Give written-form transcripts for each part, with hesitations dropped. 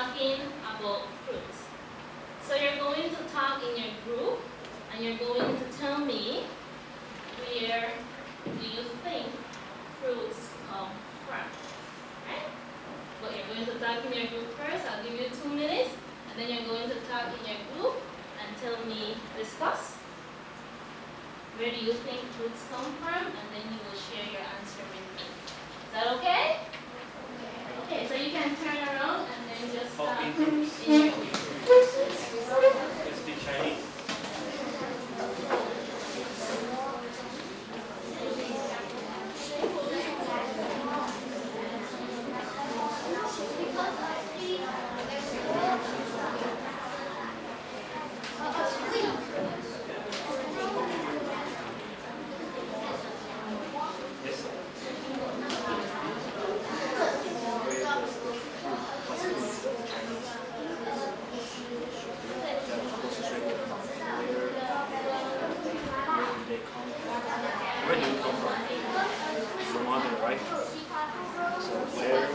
talking about fruits. So you're going to talk in your group, and you're going to tell me where do you think fruits come from, right? But you're going to talk in your group first. I'll give you 2 minutes, and then you're going to talk in your group and tell me, discuss. Where do you think fruits come from? And then you will share your answer with me. Is that okay? Okay, so you can turn around and then just talk in your group. Let's speak Chinese. Where do you come from? Your mother, right? So where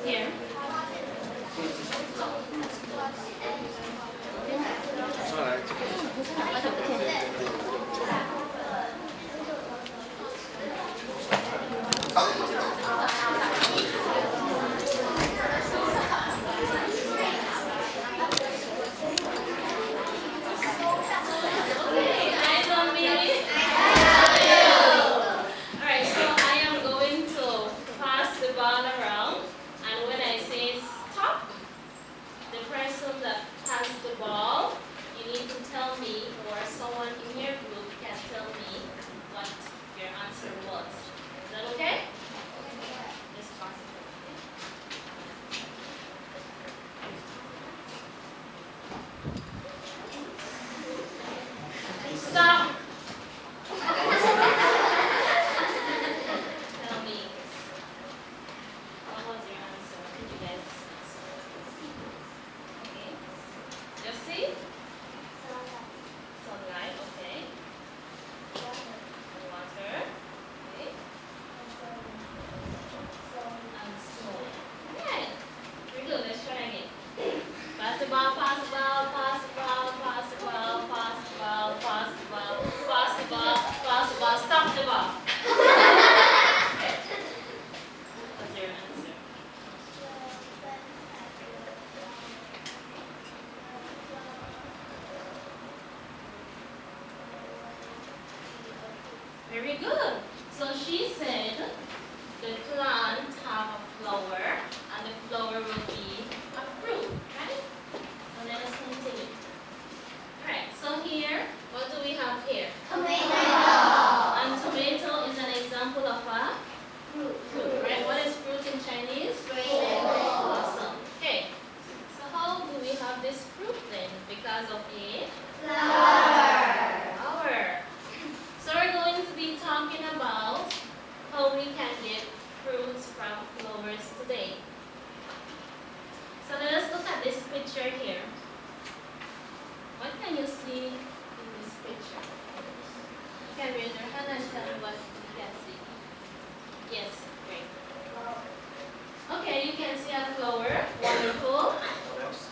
Here. Okay, eyes on me. Alright, so I am going to pass the ball around, and when I say stop, the person that has the ball, you need to tell me, or someone in your group can tell me what your answer was. Is that okay? Just pass it. Stop. Tell me, what was your answer? What did you guys answer? Okay. Josie? Sunlight, okay. Water, okay. And snow. Okay. Very good. Let's try again. Pass the ball, pass the ball, pass the ball, pass the ball, pass the ball, pass the ball, pass the ball, pass the ball, stop the ball. What's your answer? Very good. So she said the plant have a flower, and the flower will be a fruit, right? So let us continue. Alright, so here, what do we have here? And tomato is an example of a fruit, right? What is fruit in Chinese? Awesome. Okay. So how do we have this fruit then? Because of a flower. So we're going to be talking about how we can get fruits from flowers today. So let us look at this picture here. What can you see in this picture? You can raise your hand and tell me what you can see. Yes, great. Okay, you can see a flower. Wonderful. what else?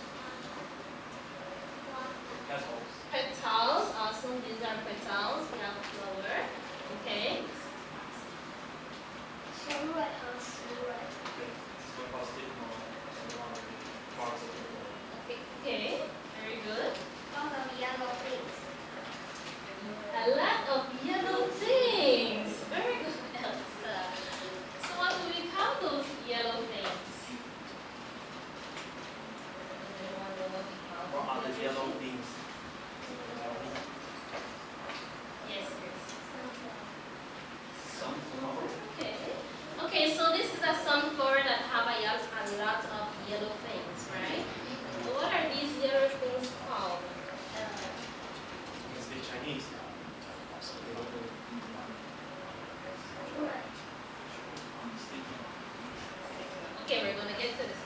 Petals. Petals. Awesome. These are petals. We have a flower. Okay. Okay. So positive, no, parts of the Okay.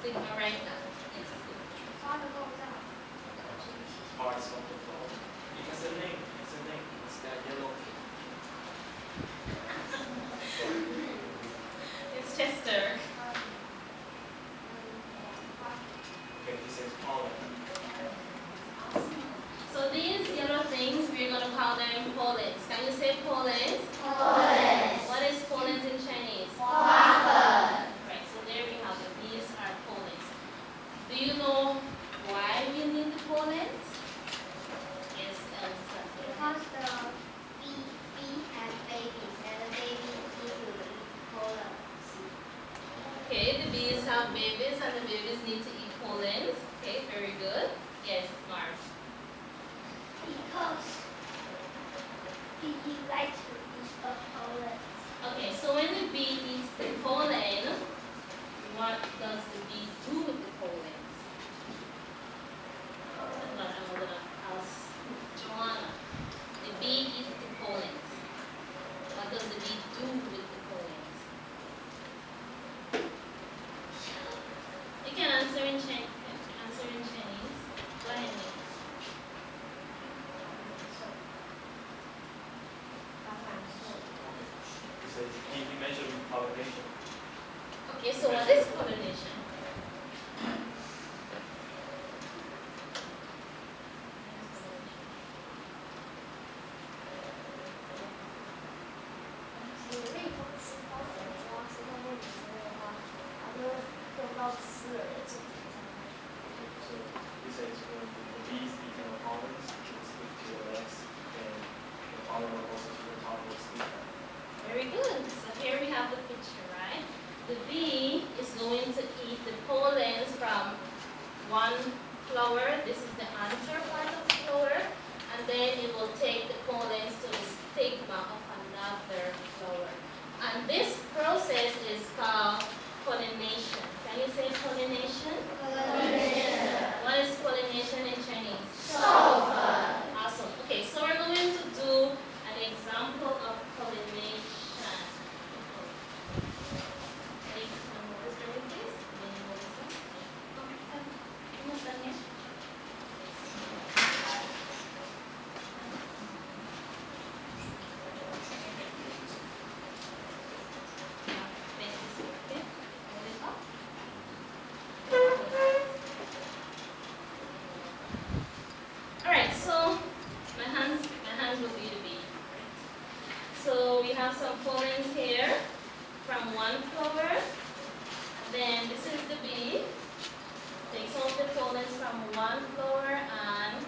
stigma right now. Yes. Parts of the flower. It's a name. It's that yellow. It's Chester. Okay, he says pollen. So these yellow things, we're going to call them pollens. Can you say pollens? What is pollens in Chinese? Right, so there we have it. These are pollens. Do you know why we need the pollens? Yes, Elsa. Because the bee has babies and the babies need to eat pollen. Okay, the bees have babies and the babies need to eat pollens. Okay, very good. Yes, Marv. Because bee like to eat the pollen. Okay, so when the bee eats the pollen, what does the bee do with the pollens? That's what I'm going to ask Joanna. The bee eats the pollens. What does the bee do with the pollens? You can answer in Chinese. Go ahead, Nick. He mentioned pollination. Okay, so what is pollination? He says when the bees eat the pollens, it will stick to your legs, and the pollen will also to the top of the stick. Very good. So here we have the picture, right? The bee is going to eat the pollens from one flower. This is the anther part of the flower. And then it will take the pollens to the stigma of another flower. And this process is called pollination. Can you say pollination? What is pollination in Chinese? Awesome. Okay, so we're going to do an example of pollination. Take some more story, please. Almost done here. Yeah, face this way, okay? Hold it up. Alright, so my hands will be the bee. So we have some pollens here from one flower. And then this is the bee. Takes all the pollens from one flower and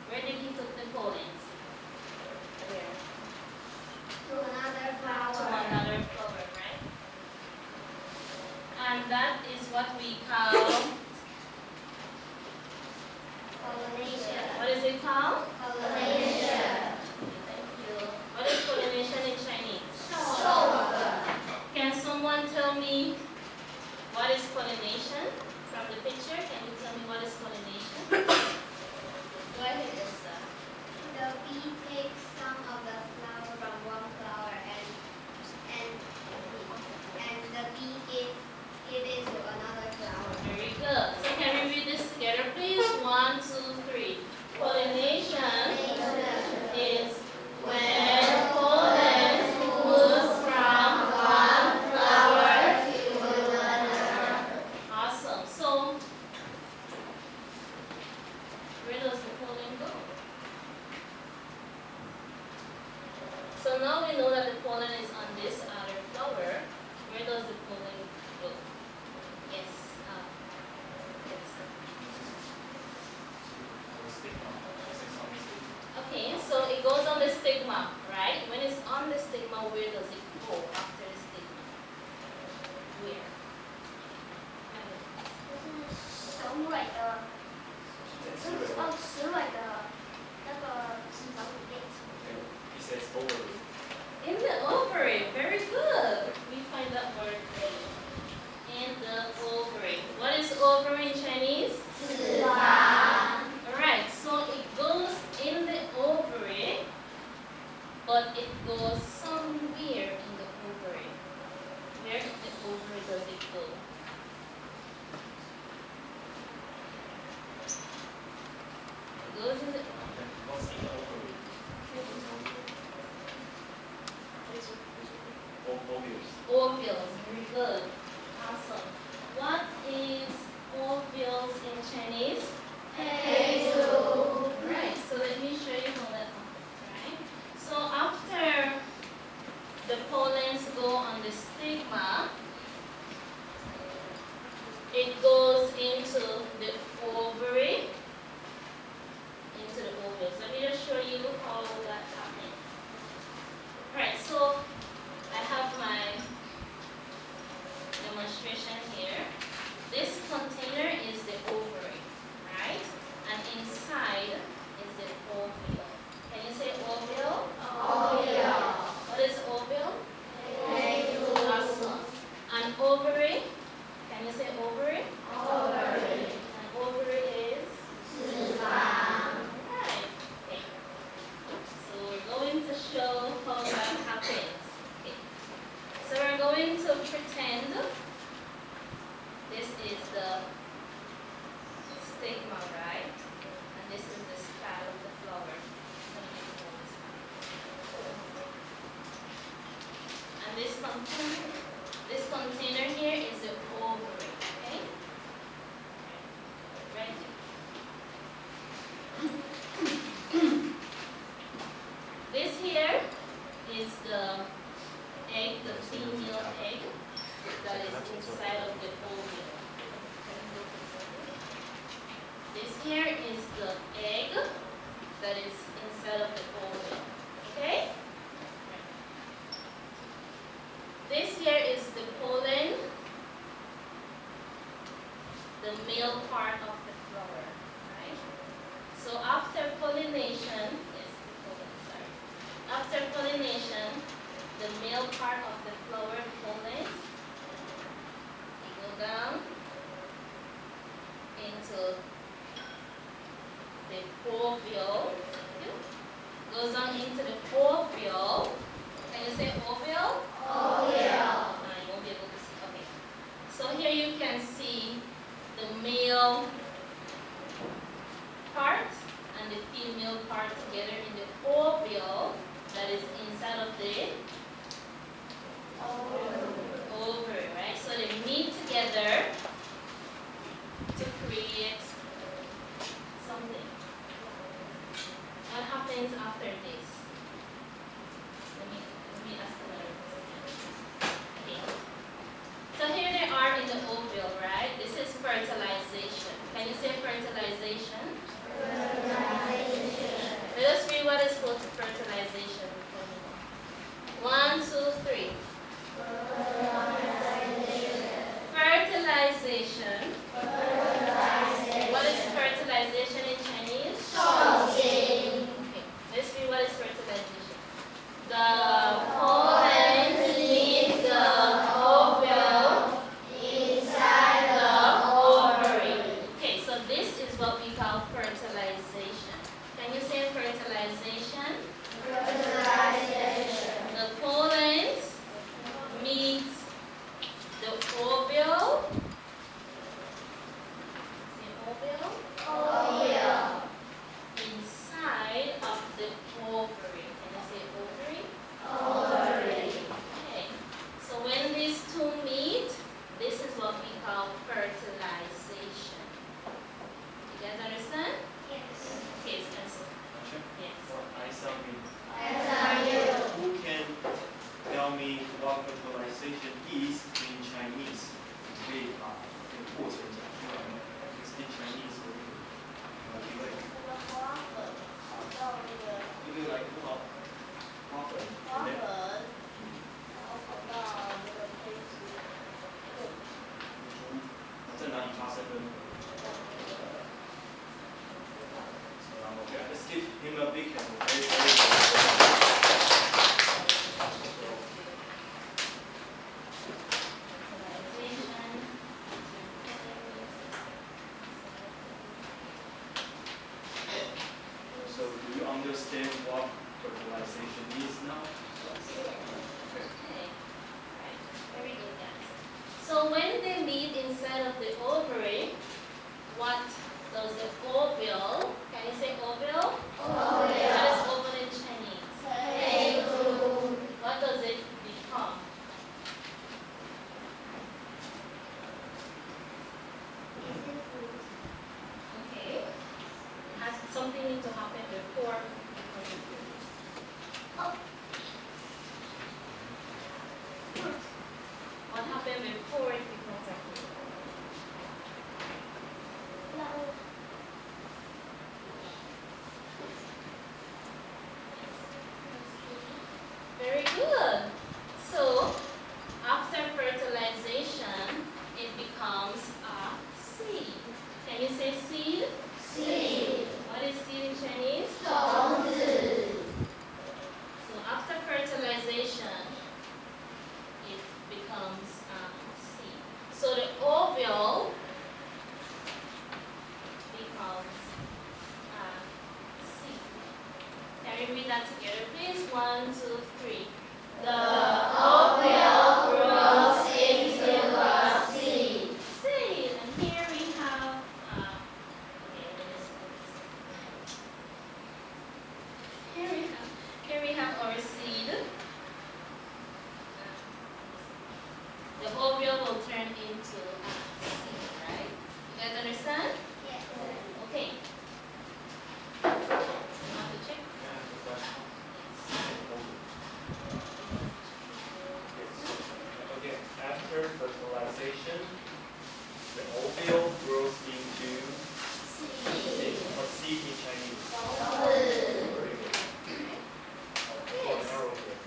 where did he took the pollens? Where? To another To flower. another flower, right? And that is what we call, Pollination. what is it called? Pollination. Thank you. What is pollination in Chinese? 授粉. Can someone tell me what is pollination from the picture? Can you tell me what is pollination? Go ahead, Elsa. The bee takes some of the flower from one flower and the bee give it to another flower. Very good. So can we read this together, please? 1, 2, 3. Pollination is when pollen moves from one flower to another. Awesome. So go. Goes in the What's the ovary? Ovules. ovules. Very good. Awesome. What is ovules in Chinese? Right. So let me show you how that happens. Right. So after the pollens go on the stigma, it goes into the ovary, into the ovules. Let me just show you how that happens. Right, so I have my demonstration here. This container is the ovary, right? And inside is the ovule. Can you say ovule? What is ovule? Awesome. An ovary? Can you say ovary? An ovary is? Right. Okay. So we're going to show how that happens. Okay. So we're going to pretend this is the stigma, right? And this is the style of the flower. And this container here is the ovary, okay? Ready? This here is the egg, the female egg that is inside of the ovule. This here is the egg that is inside of the ovule. Okay? This here is the pollen, the male part of the flower. Right? So after pollination, after pollination, the male part of the flower pollens go down into the ovule. Goes down into the ovule. Can you say ovule? You won't be able to see. Okay. So here you can see the male part and the female part together in the ovule that is inside of the So when they meet inside of the ovary, what does the ovule, can you say ovule? What is ovule in Chinese? What does it become? Okay. Has something need to happen before? What happened before it becomes a fruit? Very good. So after fertilization, it becomes a seed. Can you say seed? What is seed in Chinese? So after fertilization, it becomes a seed. So the ovule becomes a seed. Can we read that together, please? 1, 2, 3. Seed. And here we have, okay, let me spell this. Here we have our seed. The ovule will turn into a seed, right? You guys understand? Okay. You want to check? I have a question. Okay, after fertilization, the ovule grows into seed. Or seed in Chinese. Very good. Oh, narrow here.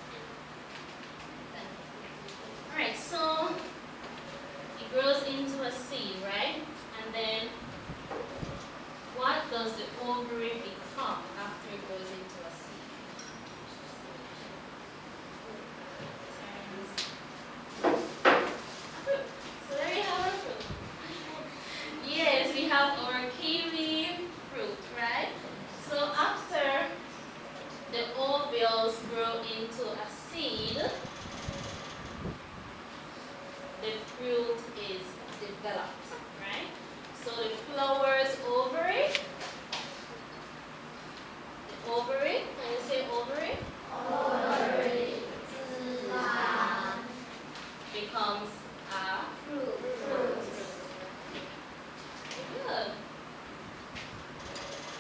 Alright, so it grows into a seed, right? And then what does the ovary become after it goes into a seed? Fruit. So there you have our fruit. Yes, we have our kiwi fruit, right? So after the ovules grow into a seed, the fruit is developed, right? So the flower's ovary, can you say ovary? Becomes a fruit. Good.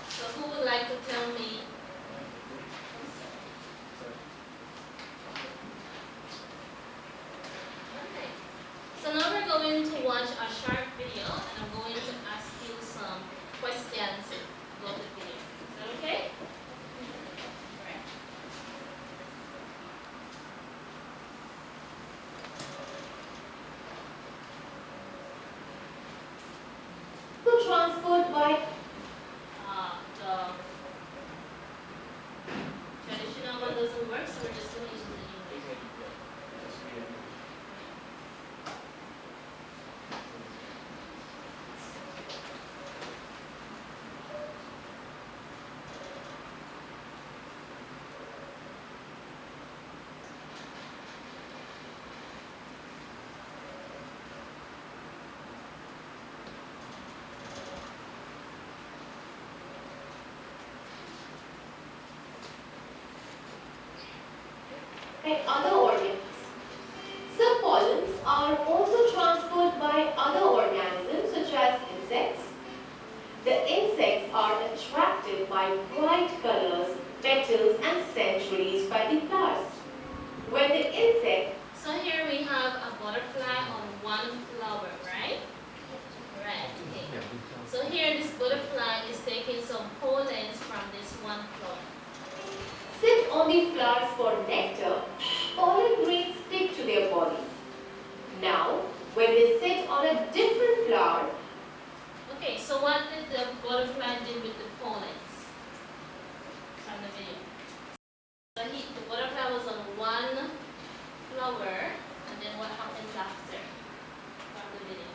So who would like to tell me? Okay. So now we're going to watch a short video and I'm going to ask you some questions about the video. Is that okay? Alright. To transport by The traditional one doesn't work, so we're just going to use the new one. Just read it. and other organs. Some pollens are also transported by other organisms such as insects. The insects are attracted by bright colors, petals and scent released by the flowers. When the insect So here we have a butterfly on one flower, right? Right. Okay. So here this butterfly is taking some pollens from this one flower. sit on the flowers for nectar, pollen grains stick to their bodies. Now, when they sit on a different flower, Okay, so what did the butterfly do with the pollens from the video? So the butterfly was on one flower, and then what happens after from the video?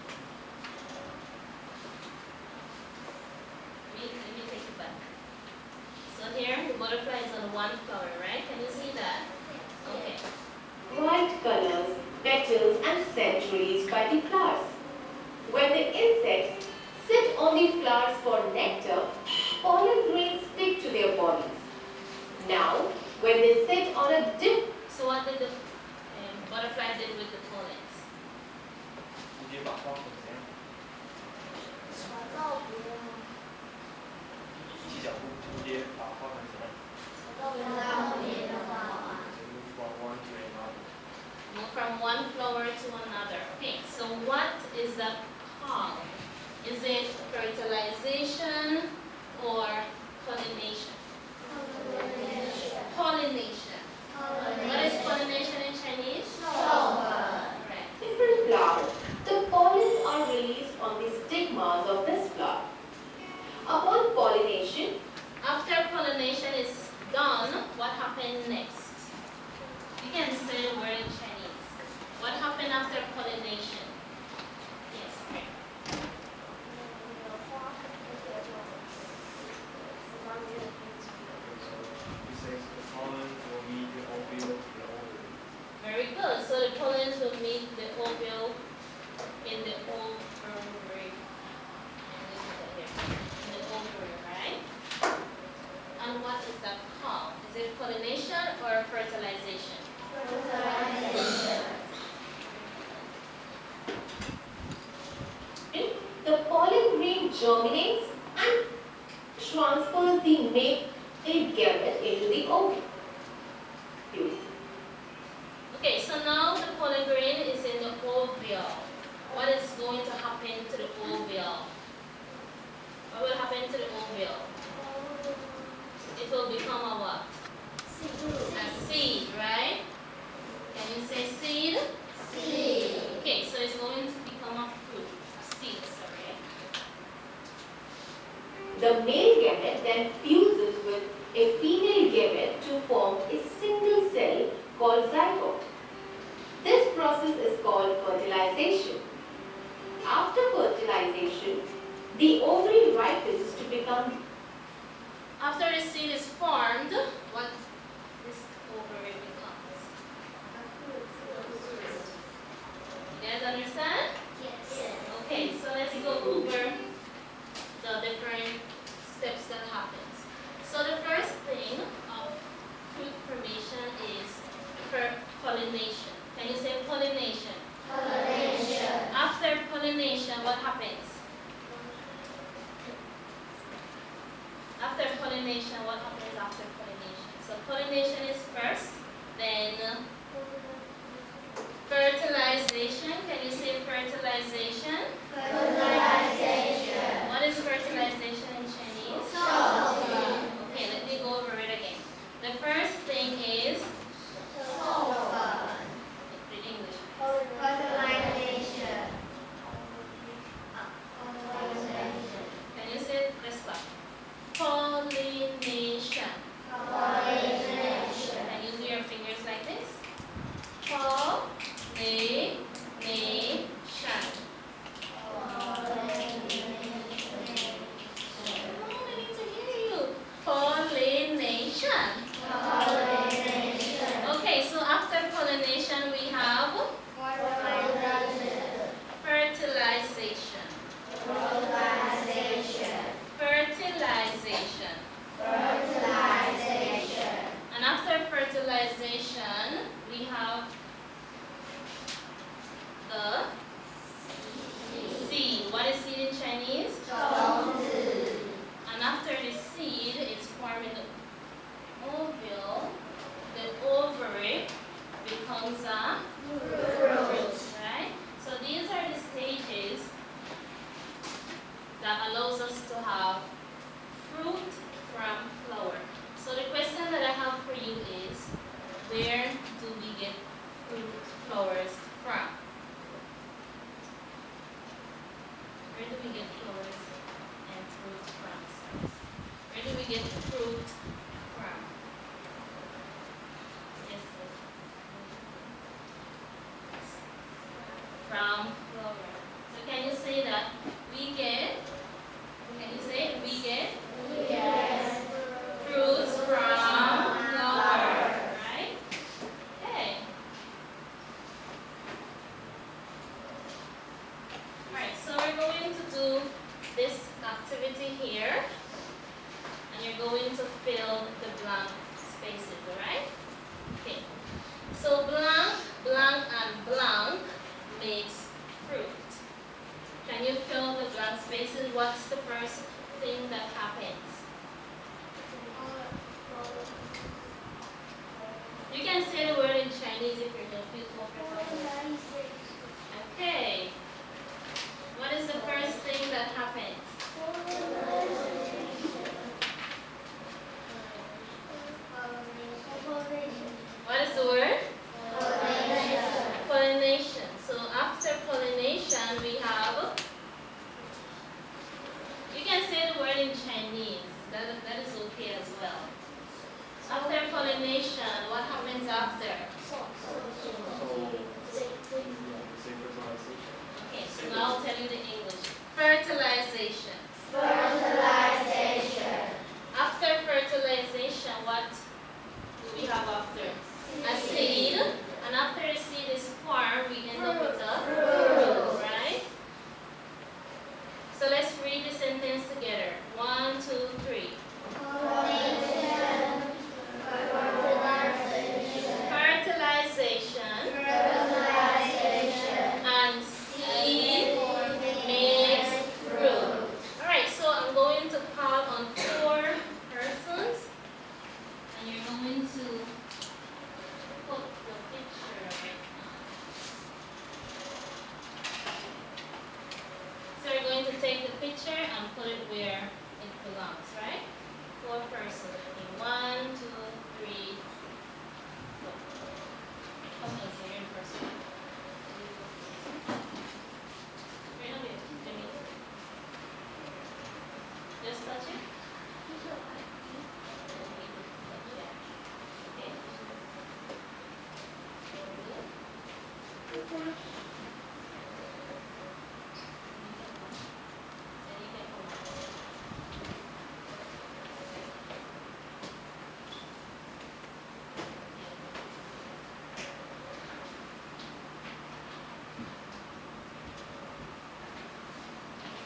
Let me take it back. So here the butterfly is on one flower, right? Can you see that? Okay. bright colors, petals petals and scent released by the flowers. When the insects sit on the flowers for nectar, pollen grains stick to their bodies. Now, when they sit on a dip, So what did the butterfly did with the pollens? 直接把花粉怎样？传到别人，一起脚步直接把花粉怎样？传到别人的话， move from one to another. Move from one flower to another. Okay, so what is the call? Is it fertilization or pollination? Pollination. What is pollination in Chinese? Correct. different flower, the pollens are released on the stigmas of this flower. Upon pollination, After pollination is done, what happened next? You can say the word in Chinese. What happened after pollination? Yes, right. 花粉这些就子方面的分支。 It says the pollen will meet the ovule to the ovary. Very good. So the pollens will meet the ovule in the ovary. And this is right here. In the ovary, right? And what is that called? Is it pollination or fertilization? the pollen grain germinates and transfers the male gamete into the ovule. Okay, so now the pollen grain is in the ovule. What is going to happen to the ovule? What will happen to the ovule? It will become a what? A seed, right? Can you say seed? Okay, so it's going to become a fruit. A seed, sorry. The male gamete then fuses with a female gamete to form a single cell called zygote. This process is called fertilization. After fertilization, the ovary ripens to become. After the seed is formed, what this ovary becomes? You guys understand? Okay, so let's go over the different steps that happens. So the first thing of fruit formation is pollination. Can you say pollination? After pollination, what happens? After pollination, what happens after pollination? So pollination is first, then fertilization. Can you say fertilization? What is fertilization in Chinese? Okay, let me go over it again. The first thing is, read English. Can you say it? Let's start. Pollination. Can you do your fingers like this? Pollination. Oh, I need to hear you. Pollination. Okay, so after pollination we have fertilization. Fertilization. And after fertilization, we have the seed. What is seed in Chinese? And after the seed is formed in the ovule, the ovary becomes a fruit, right? So these are the stages that allows us to have fruit from flower. So the question that I have for you is, where do we get fruit flowers from? Where do we get flowers and fruit from? Where do we get fruit from? Yes, yes. From flower. So can you say that we get? Can you say we get fruits from flower, right? Okay. activity here, and you're going to fill the blank spaces, alright? Okay. So blank, blank, and blank makes fruit. Can you fill the blank spaces? What's the first thing that happens? You can say the word in Chinese if you don't feel comfortable. Okay. What is the first thing that happens? What is the word? Pollination. So after pollination, we have, you can say the word in Chinese. That is okay as well. After pollination, what happens after? Okay, so now I'll tell you the English. Fertilization. After fertilization, what do we have after? A seed. And after the seed is formed, we end up with a fruit, right? So let's read the sentence together. 1, 2, 3. Fertilization and seed makes fruit. Alright, so I'm going to call on 4 persons, and you're going to put the picture right now. So you're going to take the picture and put it where it belongs, right? 4 persons. Okay, 1, 2, 3. Come on, so you're in person. Right over here. Let me. Just touch it. Okay.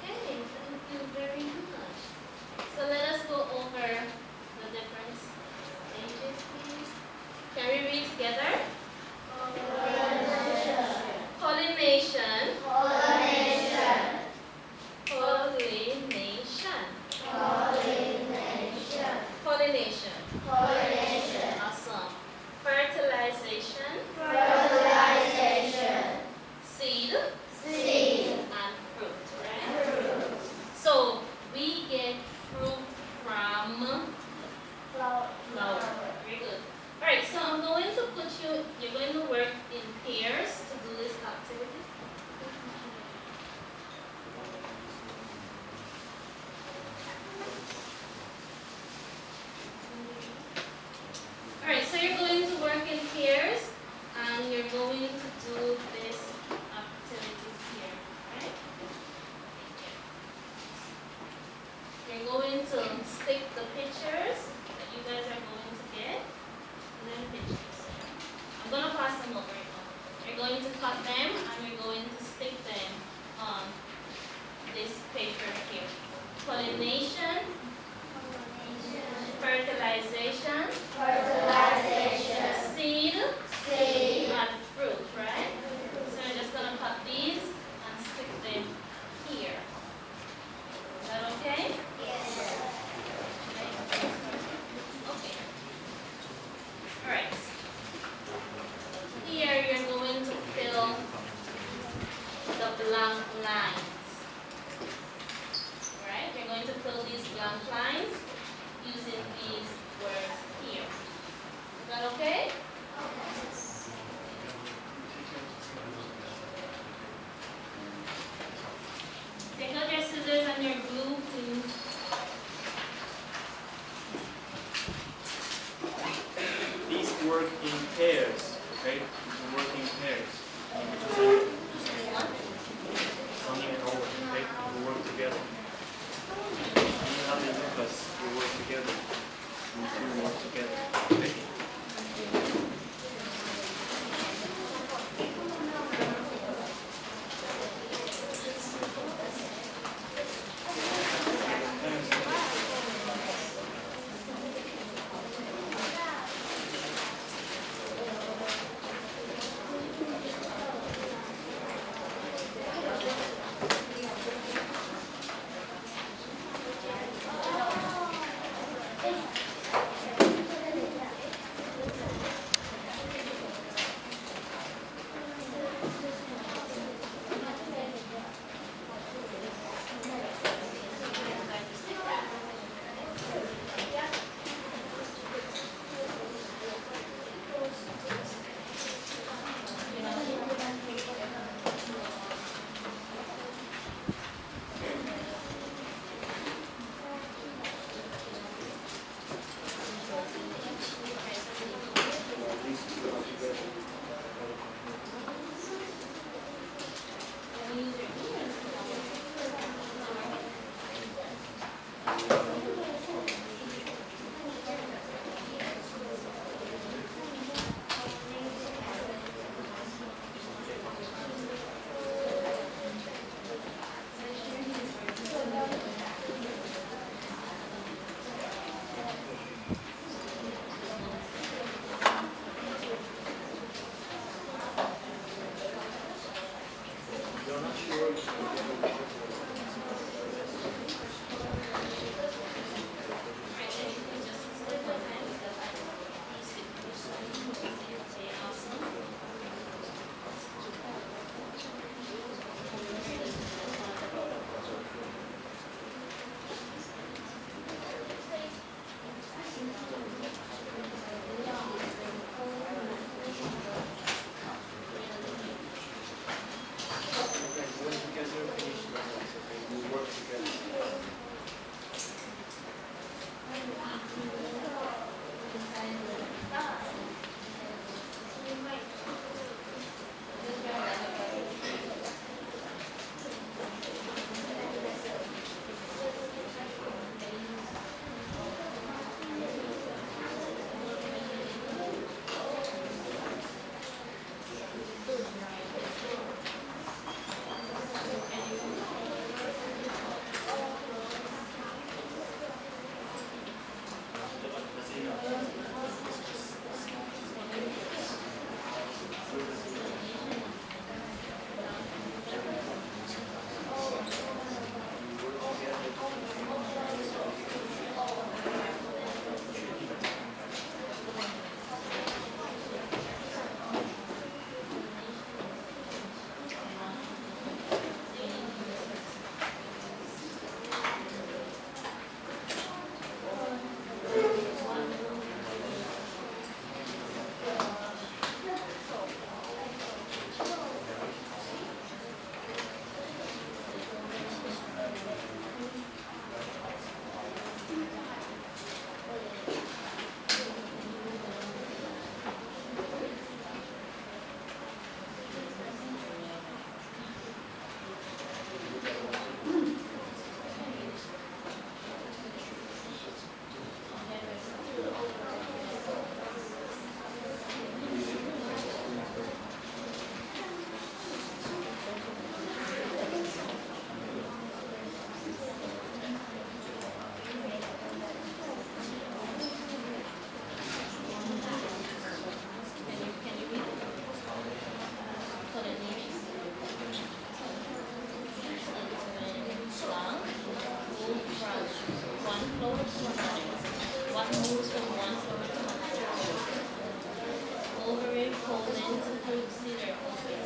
Okay, thank you very much. So let us go over the different stages, please. Can we read together? Pollination. Pollination. Awesome. Fertilization. Seed. And fruit, right? So we get fruit from flower. Very good. Alright, so I'm going to put you're going to work in pairs to do this activity. Alright, so you're going to work in pairs, and you're going to do this activity here, right? You're going to stick the pictures that you guys are going to get, and then pictures. I'm going to pass them over now. You're going to cut them, and you're going to stick them on this paper here. Pollination, fertilization, seed, and fruit, right? So I'm just going to cut these and stick them here. Is that okay? Okay. Alright. Here you're going to fill the blank lines. Alright, you're going to fill these blank lines using these words here. Is that okay? Take out your scissors and your glue, please. These work in pairs, okay? You work in pairs. Running it over, okay? You work together. You have the numbers, you work together. You work together, okay? floor to another. What moves from one floor to another? Wolverine pulled into fruit cedar orbit.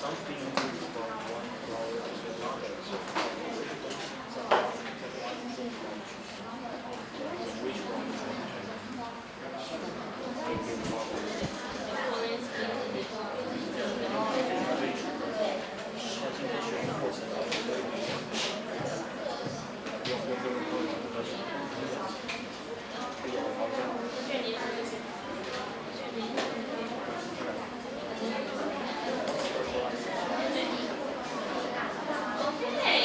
Something moves from one flower to another. Which one? Okay.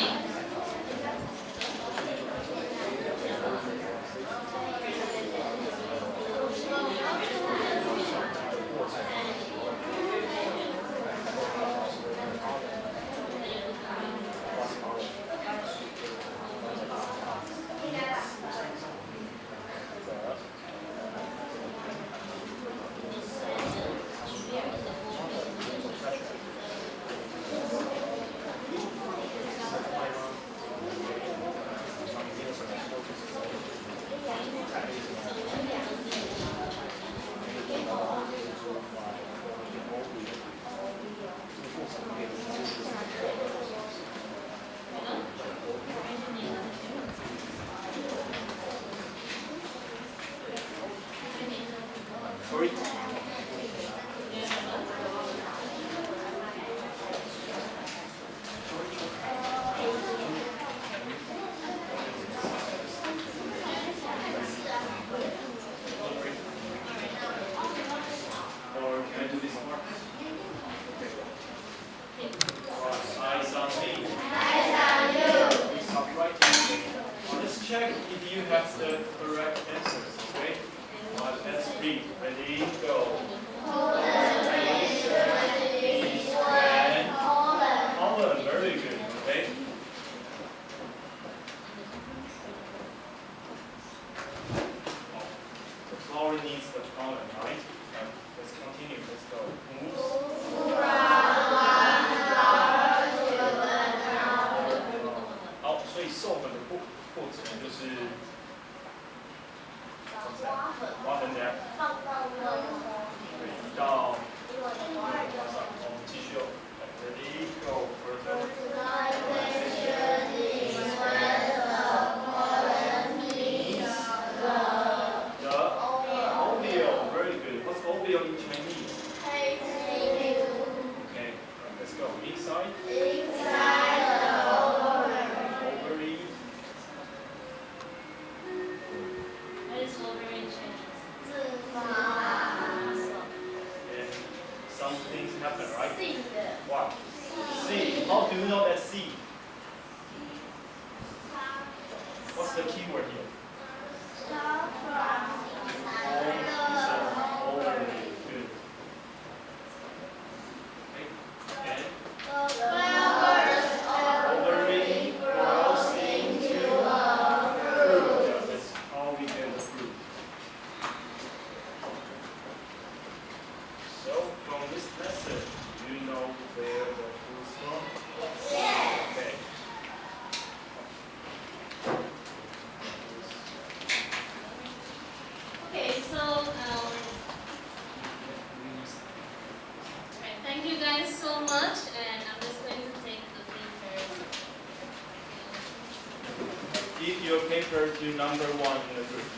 Sorry? Or can I do this part? Eyes on me. Please stop writing. Let's check if you have the correct answers, okay? Let's read. Ready, go. Holland, very good, okay? The flower needs the pollen, right? Let's continue, let's go. Moves. 好，所以授粉的过程就是挖粉怎样？对，移到我们继续哦。Ready, go, further. The ovule, very good. What's ovule in Chinese? Okay, let's go. Inside. Ovary. What is Wolverine Chinese? And some things happen, right? What? C. How do you know that C? What's the key word here? Ovary. Good. Okay. And ovary grows into a fruit. That's how we get the fruit. So from this lesson, do you know where the fruit is from? Okay. Okay, so right, thank you guys so much, and I'm just going to take the papers. Give your paper to number 1 in the group.